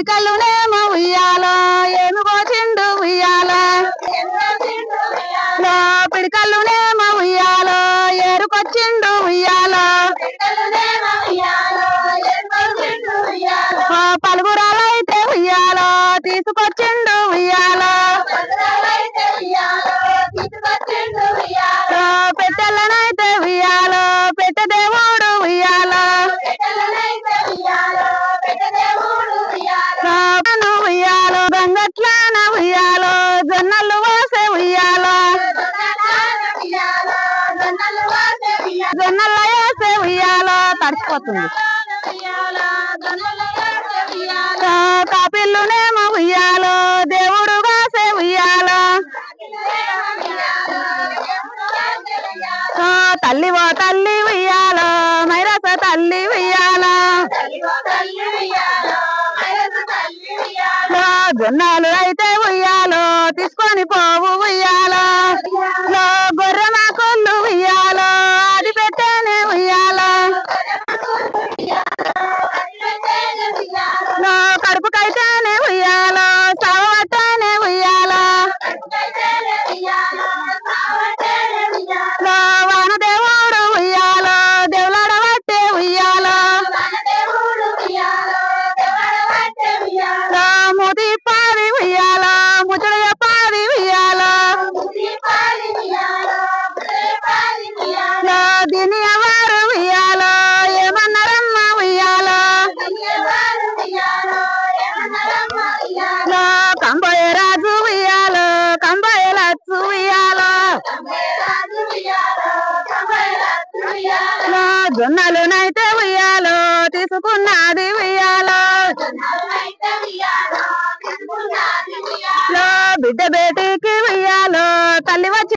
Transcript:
పిడికల్లునేమో ఉయ్యాలో ఏమి కోచిండు ఉయ్యాలో పిడికల్లునేమో ఉయ్యాలో ఏరుకొచ్చిండు ఉయ్యాలో పలుగురాలైతే ఉయ్యాలో తీసుకొచ్చిండు ఉయ్యాలో పెట్టెలనైతే ఉయ్యాలో పెట్ట దేవుడు ఉయ్యాలో ఉయ్యాలో గంగట్లాన ఉయ్యాలో జొన్నలు వాసే ఉయ్యాలో జొన్నలు వేసే ఉయ్యాలో తడిచిపోతుంది కాపిల్లునేమో ఉయ్యాలో దేవుడు వాసే ఉయ్యాలో తల్లి ఓ తల్లి ఉయ్యాలో మైరస తల్లి ఉయ్యాలో జొన్నలు అయితే ఉయ్యాలో తీసుకొని పోవు ఉయ్యాలో గొర్రెమా కొల్లు ఉయ్యాలో అది పెట్టేనే ఉయ్యాలో కడుపుకైతేనే ఉయ్యాలో సావట్టేనే ఉయ్యాలో వానదేవుడు ఉయ్యాలో దేవులాడబట్టే ఉయ్యాలో ముది పాది ఉయ్యాలో ముచ్చట పాది ఉయ్యాలో దీని ఎవరు ఉయ్యాలో ఏమన్నారమ్మ ఉయ్యాలో కంబోయ రాజు ఉయ్యాలో కంబోయ లచ్చు ఉయ్యాలో జొన్నలునైతే ఉయ్యాలో తీసుకున్నది ఉయ్యాలో బిడ్డ బేటికి ఉయ్యాలో తల్లి వచ్చి